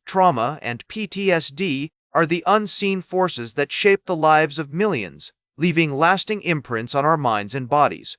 trauma, and PTSD are the unseen forces that shape the lives of millions, leaving lasting imprints on our minds and bodies.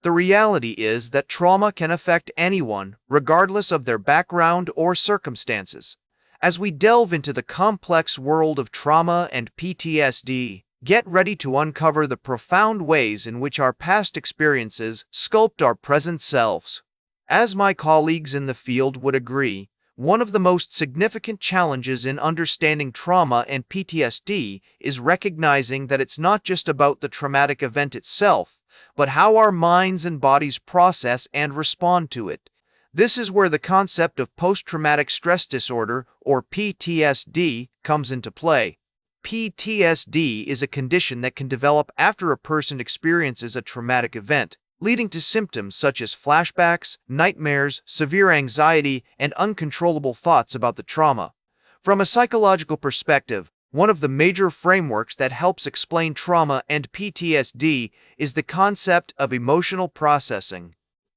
The reality is that trauma can affect anyone, regardless of their background or circumstances. As we delve into the complex world of trauma and PTSD, get ready to uncover the profound ways in which our past experiences sculpt our present selves. As my colleagues in the field would agree, one of the most significant challenges in understanding trauma and PTSD is recognizing that it's not just about the traumatic event itself, but how our minds and bodies process and respond to it. This is where the concept of post-traumatic stress disorder, or PTSD, comes into play. PTSD is a condition that can develop after a person experiences a traumatic event, leading to symptoms such as flashbacks, nightmares, severe anxiety, and uncontrollable thoughts about the trauma. From a psychological perspective, one of the major frameworks that helps explain trauma and PTSD is the concept of emotional processing.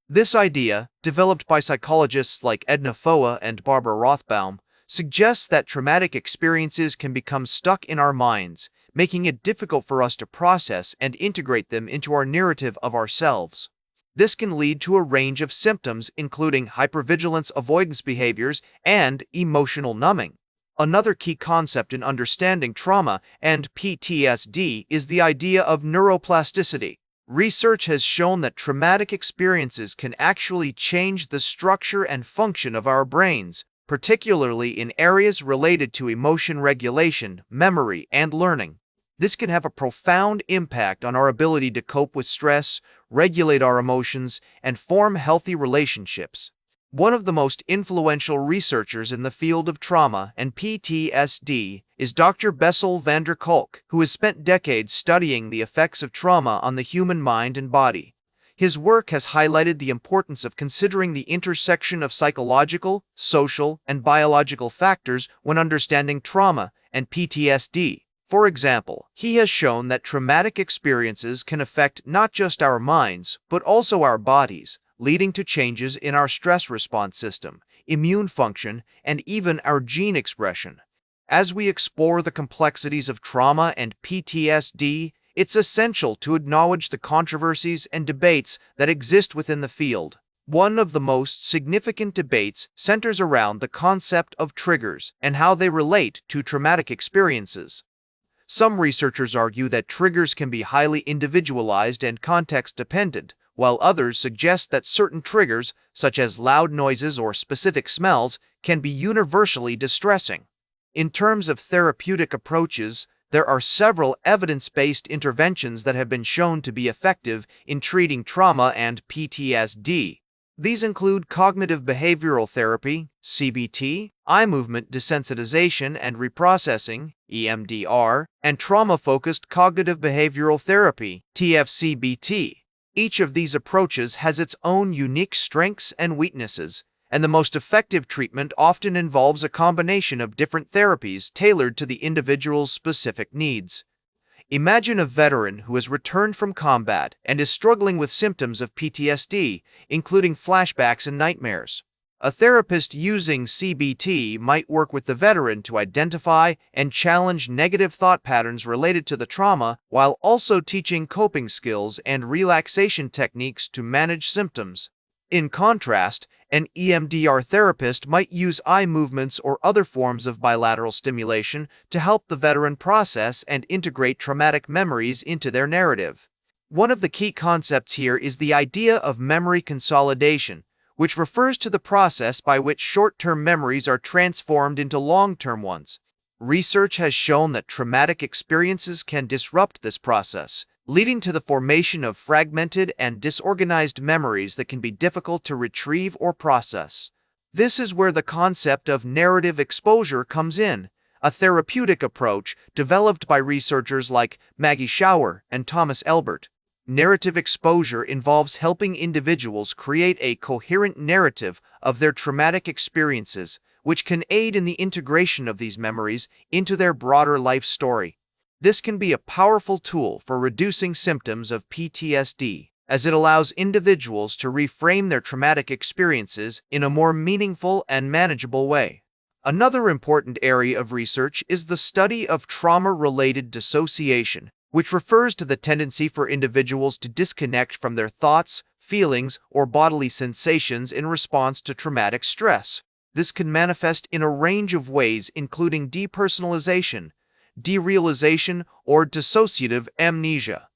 This idea, developed by psychologists like Edna Foa and Barbara Rothbaum, suggests that traumatic experiences can become stuck in our minds, making it difficult for us to process and integrate them into our narrative of ourselves. This can lead to a range of symptoms including hypervigilance avoidance behaviors and emotional numbing. Another key concept in understanding trauma and PTSD is the idea of neuroplasticity. Research has shown that traumatic experiences can actually change the structure and function of our brains, particularly in areas related to emotion regulation, memory, and learning. This can have a profound impact on our ability to cope with stress, regulate our emotions, and form healthy relationships. One of the most influential researchers in the field of trauma and PTSD is Dr. Bessel van der Kolk, who has spent decades studying the effects of trauma on the human mind and body. His work has highlighted the importance of considering the intersection of psychological, social, and biological factors when understanding trauma and PTSD. For example, he has shown that traumatic experiences can affect not just our minds, but also our bodies, leading to changes in our stress response system, immune function, and even our gene expression. As we explore the complexities of trauma and PTSD, it's essential to acknowledge the controversies and debates that exist within the field. One of the most significant debates centers around the concept of triggers and how they relate to traumatic experiences. Some researchers argue that triggers can be highly individualized and context-dependent, while others suggest that certain triggers, such as loud noises or specific smells, can be universally distressing. In terms of therapeutic approaches, there are several evidence-based interventions that have been shown to be effective in treating trauma and PTSD. These include cognitive behavioral therapy, CBT, eye movement desensitization and reprocessing, EMDR, and trauma-focused cognitive behavioral therapy, TFCBT. Each of these approaches has its own unique strengths and weaknesses, and the most effective treatment often involves a combination of different therapies tailored to the individual's specific needs. Imagine a veteran who has returned from combat and is struggling with symptoms of PTSD, including flashbacks and nightmares. A therapist using CBT might work with the veteran to identify and challenge negative thought patterns related to the trauma, while also teaching coping skills and relaxation techniques to manage symptoms. In contrast, an EMDR therapist might use eye movements or other forms of bilateral stimulation to help the veteran process and integrate traumatic memories into their narrative. One of the key concepts here is the idea of memory consolidation, which refers to the process by which short-term memories are transformed into long-term ones. Research has shown that traumatic experiences can disrupt this process, leading to the formation of fragmented and disorganized memories that can be difficult to retrieve or process. This is where the concept of narrative exposure comes in, a therapeutic approach developed by researchers like Maggie Schauer and Thomas Elbert. Narrative exposure involves helping individuals create a coherent narrative of their traumatic experiences, which can aid in the integration of these memories into their broader life story. This can be a powerful tool for reducing symptoms of PTSD, as it allows individuals to reframe their traumatic experiences in a more meaningful and manageable way. Another important area of research is the study of trauma-related dissociation, which refers to the tendency for individuals to disconnect from their thoughts, feelings, or bodily sensations in response to traumatic stress. This can manifest in a range of ways, including depersonalization, derealization, or dissociative amnesia.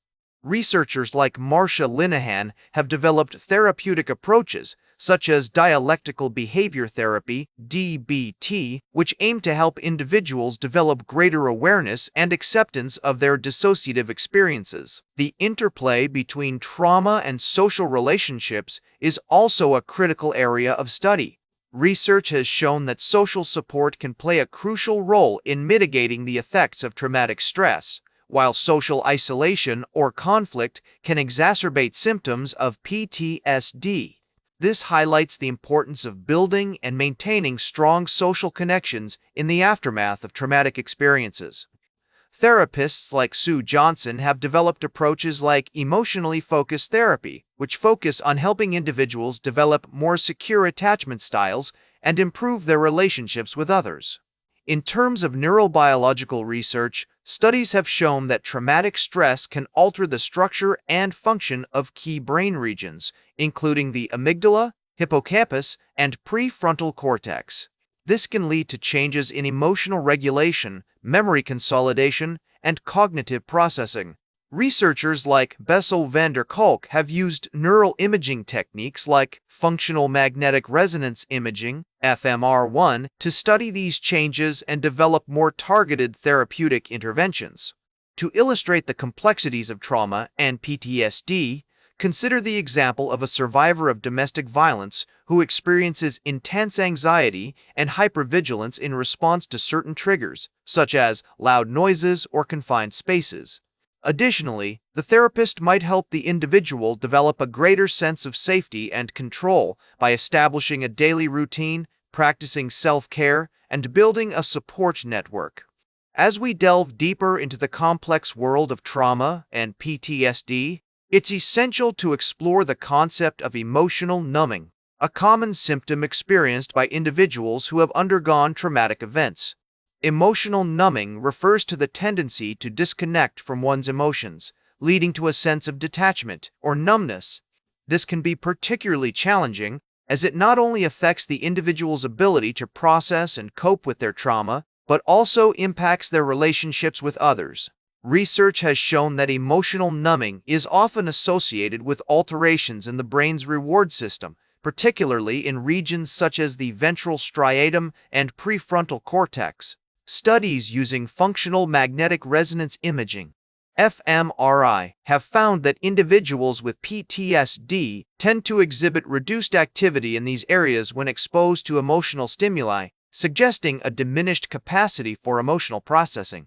Researchers like Marcia Linehan have developed therapeutic approaches, such as dialectical behavior therapy, DBT, which aim to help individuals develop greater awareness and acceptance of their dissociative experiences. The interplay between trauma and social relationships is also a critical area of study. Research has shown that social support can play a crucial role in mitigating the effects of traumatic stress, while social isolation or conflict can exacerbate symptoms of PTSD. This highlights the importance of building and maintaining strong social connections in the aftermath of traumatic experiences. Therapists like Sue Johnson have developed approaches like emotionally focused therapy, which focus on helping individuals develop more secure attachment styles and improve their relationships with others. In terms of neurobiological research, studies have shown that traumatic stress can alter the structure and function of key brain regions, including the amygdala, hippocampus, and prefrontal cortex. This can lead to changes in emotional regulation, memory consolidation, and cognitive processing. Researchers like Bessel van der Kolk have used neural imaging techniques like functional magnetic resonance imaging, fMR1, to study these changes and develop more targeted therapeutic interventions. To illustrate the complexities of trauma and PTSD, consider the example of a survivor of domestic violence who experiences intense anxiety and hypervigilance in response to certain triggers, such as loud noises or confined spaces. Additionally, the therapist might help the individual develop a greater sense of safety and control by establishing a daily routine, practicing self-care, and building a support network. As we delve deeper into the complex world of trauma and PTSD, it's essential to explore the concept of emotional numbing, a common symptom experienced by individuals who have undergone traumatic events. Emotional numbing refers to the tendency to disconnect from one's emotions, leading to a sense of detachment or numbness. This can be particularly challenging, as it not only affects the individual's ability to process and cope with their trauma, but also impacts their relationships with others. Research has shown that emotional numbing is often associated with alterations in the brain's reward system, particularly in regions such as the ventral striatum and prefrontal cortex. Studies using functional magnetic resonance imaging, fMRI, have found that individuals with PTSD tend to exhibit reduced activity in these areas when exposed to emotional stimuli, suggesting a diminished capacity for emotional processing.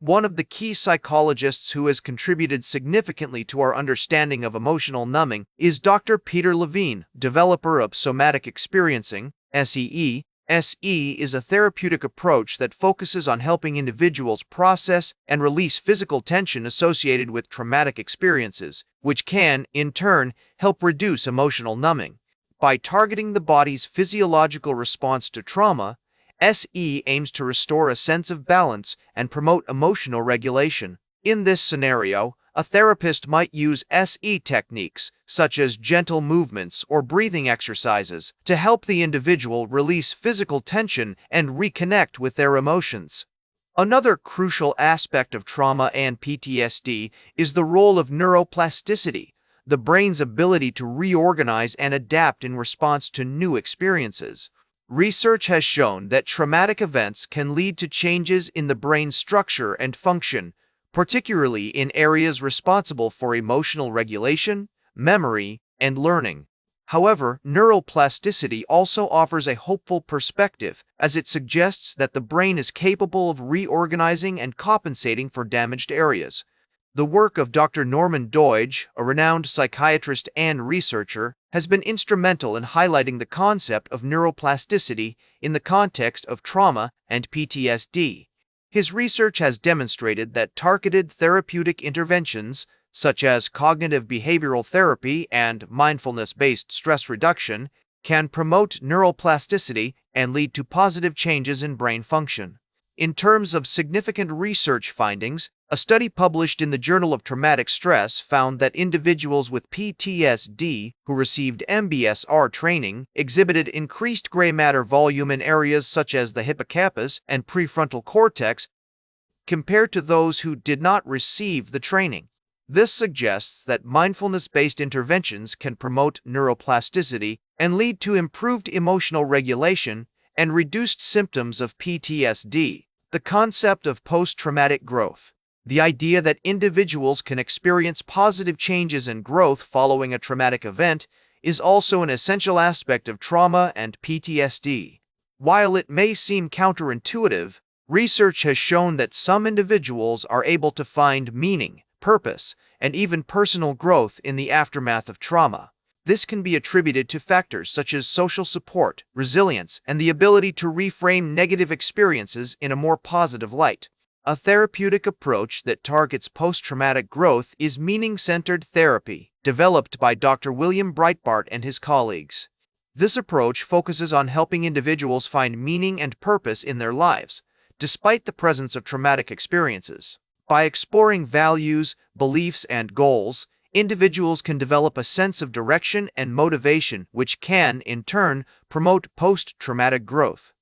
One of the key psychologists who has contributed significantly to our understanding of emotional numbing is Dr. Peter Levine, developer of somatic experiencing, SEE. SE is a therapeutic approach that focuses on helping individuals process and release physical tension associated with traumatic experiences, which can, in turn, help reduce emotional numbing. By targeting the body's physiological response to trauma, SE aims to restore a sense of balance and promote emotional regulation. In this scenario, a therapist might use SE techniques, such as gentle movements or breathing exercises, to help the individual release physical tension and reconnect with their emotions. Another crucial aspect of trauma and PTSD is the role of neuroplasticity, the brain's ability to reorganize and adapt in response to new experiences. Research has shown that traumatic events can lead to changes in the brain's structure and function, particularly in areas responsible for emotional regulation, memory, and learning. However, neuroplasticity also offers a hopeful perspective, as it suggests that the brain is capable of reorganizing and compensating for damaged areas. The work of Dr. Norman Doidge, a renowned psychiatrist and researcher, has been instrumental in highlighting the concept of neuroplasticity in the context of trauma and PTSD. His research has demonstrated that targeted therapeutic interventions, such as cognitive behavioral therapy and mindfulness-based stress reduction, can promote neuroplasticity and lead to positive changes in brain function. In terms of significant research findings, a study published in the Journal of Traumatic Stress found that individuals with PTSD who received MBSR training exhibited increased gray matter volume in areas such as the hippocampus and prefrontal cortex compared to those who did not receive the training. This suggests that mindfulness-based interventions can promote neuroplasticity and lead to improved emotional regulation and reduced symptoms of PTSD. The concept of post-traumatic growth. The idea that individuals can experience positive changes and growth following a traumatic event is also an essential aspect of trauma and PTSD. While it may seem counterintuitive, research has shown that some individuals are able to find meaning, purpose, and even personal growth in the aftermath of trauma. This can be attributed to factors such as social support, resilience, and the ability to reframe negative experiences in a more positive light. A therapeutic approach that targets post-traumatic growth is meaning-centered therapy, developed by Dr. William Breitbart and his colleagues. This approach focuses on helping individuals find meaning and purpose in their lives, despite the presence of traumatic experiences. By exploring values, beliefs, and goals, individuals can develop a sense of direction and motivation, which can, in turn, promote post-traumatic growth.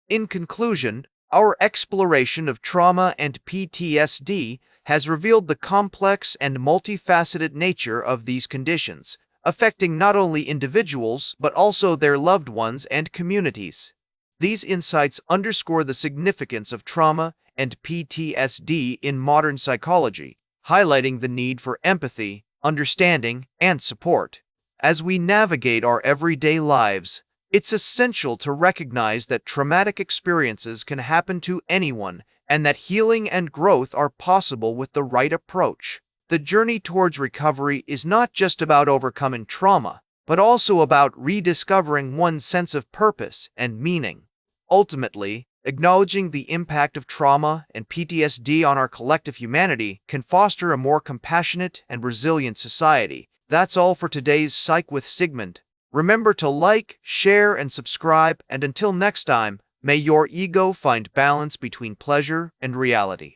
In conclusion, our exploration of trauma and PTSD has revealed the complex and multifaceted nature of these conditions, affecting not only individuals but also their loved ones and communities. These insights underscore the significance of trauma and PTSD in modern psychology, highlighting the need for empathy, understanding, and support. As we navigate our everyday lives, it's essential to recognize that traumatic experiences can happen to anyone and that healing and growth are possible with the right approach. The journey towards recovery is not just about overcoming trauma, but also about rediscovering one's sense of purpose and meaning. Ultimately, acknowledging the impact of trauma and PTSD on our collective humanity can foster a more compassionate and resilient society. That's all for today's Psych with Sigmund. Remember to like, share, and subscribe, and until next time, may your ego find balance between pleasure and reality.